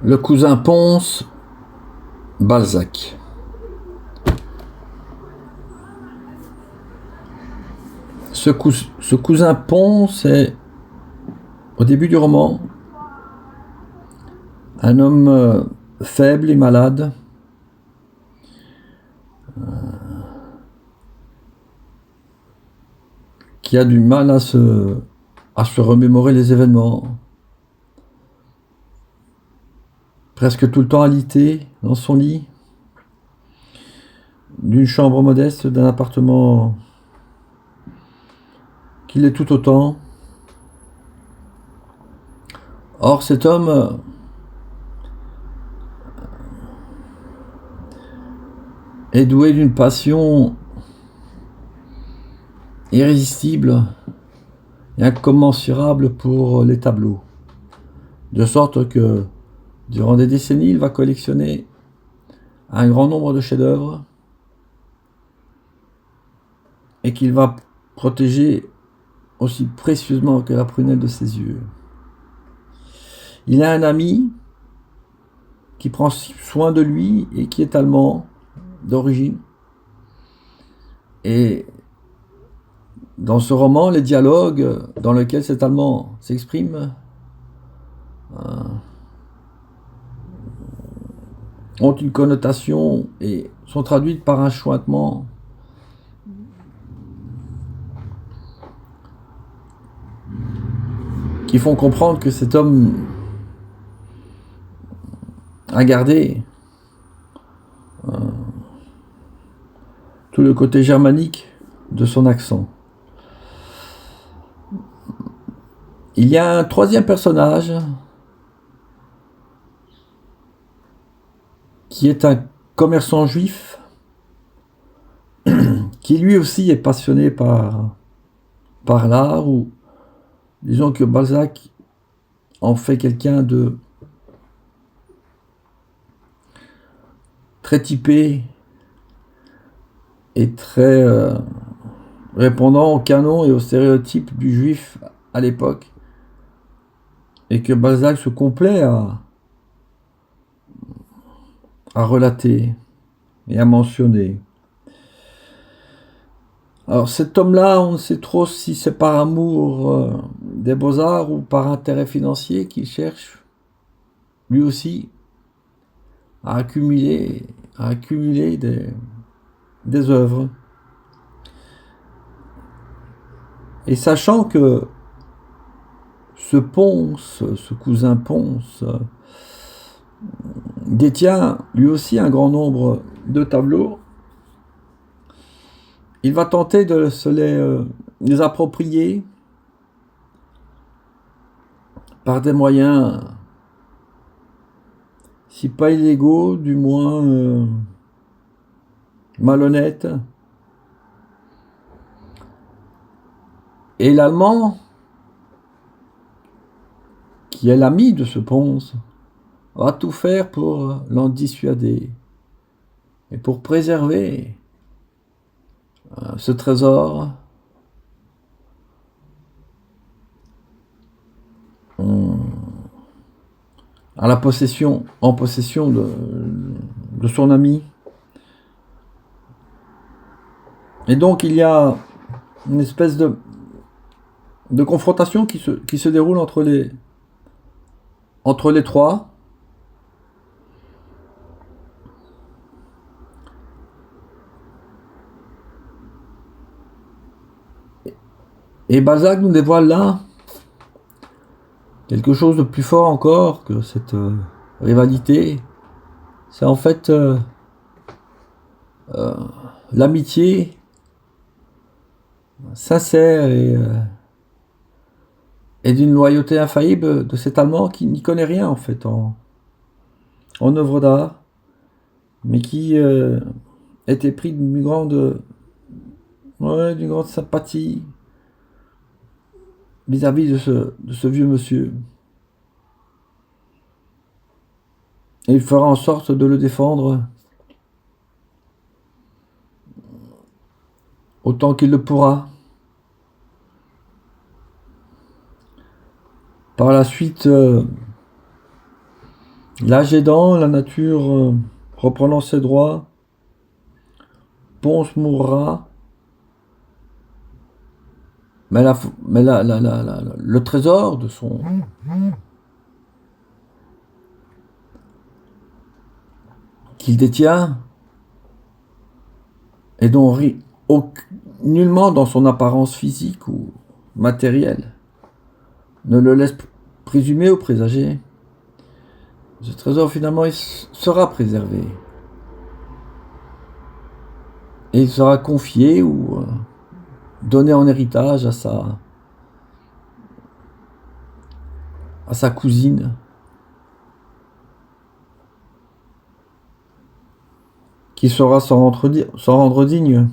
Le cousin Pons, Balzac. Ce cousin Pons est, au début du roman, un homme faible et malade, qui a du mal à se remémorer les événements, presque tout le temps alité dans son lit, d'une chambre modeste, d'un appartement qui l'est tout autant. Or, cet homme est doué d'une passion irrésistible et incommensurable pour les tableaux, de sorte que durant des décennies, il va collectionner un grand nombre de chefs-d'œuvre et qu'il va protéger aussi précieusement que la prunelle de ses yeux. Il a un ami qui prend soin de lui et qui est allemand d'origine. Et dans ce roman, les dialogues dans lesquels cet Allemand s'exprime ont une connotation et sont traduites par un chuintement qui font comprendre que cet homme a gardé tout le côté germanique de son accent. Il y a un troisième personnage qui est un commerçant juif qui lui aussi est passionné par l'art, ou disons que Balzac en fait quelqu'un de très typé et très répondant au canon et aux stéréotypes du juif à l'époque, et que Balzac se complaît à relater et à mentionner. Alors cet homme-là, on ne sait trop si c'est par amour des beaux-arts ou par intérêt financier qu'il cherche, lui aussi, à accumuler des œuvres. Et sachant que ce cousin Pons, détient lui aussi un grand nombre de tableaux, il va tenter de se les approprier par des moyens, si pas illégaux, du moins malhonnêtes. Et l'Allemand, qui est l'ami de ce Pons, va tout faire pour l'en dissuader et pour préserver ce trésor en possession de son ami. Et donc il y a une espèce de confrontation qui se déroule entre les trois. Et Balzac nous dévoile là quelque chose de plus fort encore que cette rivalité. C'est en fait l'amitié sincère et d'une loyauté infaillible de cet Allemand qui n'y connaît rien en fait en œuvre d'art, mais qui était pris d'une grande sympathie vis-à-vis de ce vieux monsieur. Et il fera en sorte de le défendre autant qu'il le pourra. Par la suite, L'âge aidant, la nature reprenant ses droits, Ponce mourra, mais, le trésor de son qu'il détient et dont nullement dans son apparence physique ou matérielle ne le laisse présumer ou présager. Ce trésor finalement il sera préservé et il sera confié ou donné en héritage à sa cousine qui saura s'en rendre digne.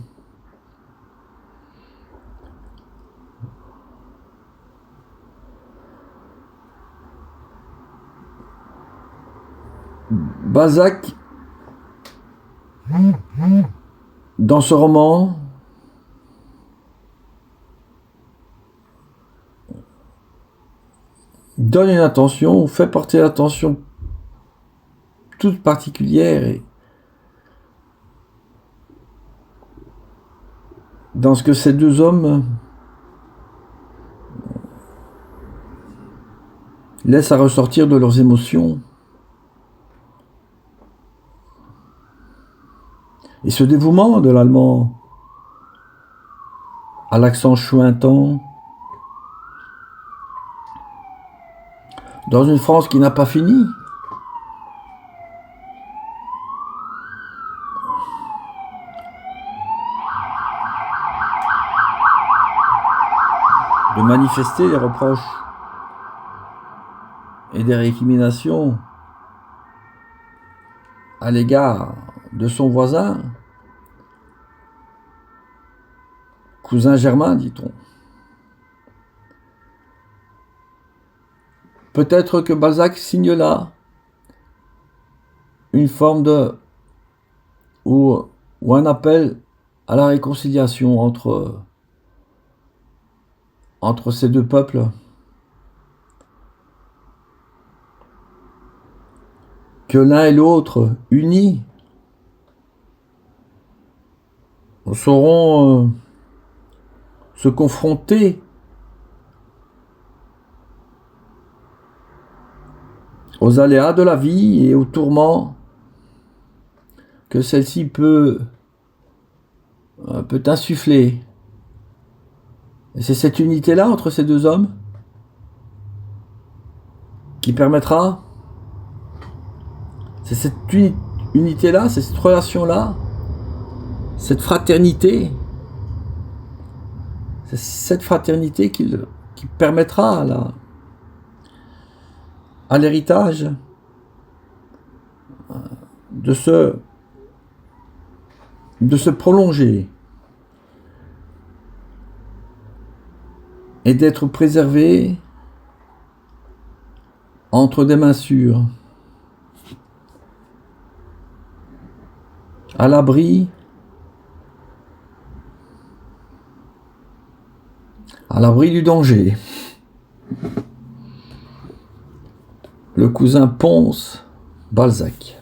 Balzac, dans ce roman, donne une attention, fait porter l'attention toute particulière dans ce que ces deux hommes laissent à ressortir de leurs émotions. Et ce dévouement de l'Allemand à l'accent chouintant, dans une France qui n'a pas fini, de manifester des reproches et des récriminations à l'égard de son voisin, cousin germain, dit-on. Peut-être que Balzac signe là une forme ou un appel à la réconciliation entre ces deux peuples. Que l'un et l'autre, unis, sauront se confronter aux aléas de la vie et aux tourments que celle-ci peut insuffler. Et c'est cette unité-là entre ces deux hommes qui permettra, c'est cette unité-là, c'est cette relation-là, cette fraternité, c'est cette fraternité qui permettra à l'héritage de se prolonger et d'être préservé entre des mains sûres, à l'abri du danger. Le cousin Ponce, Balzac.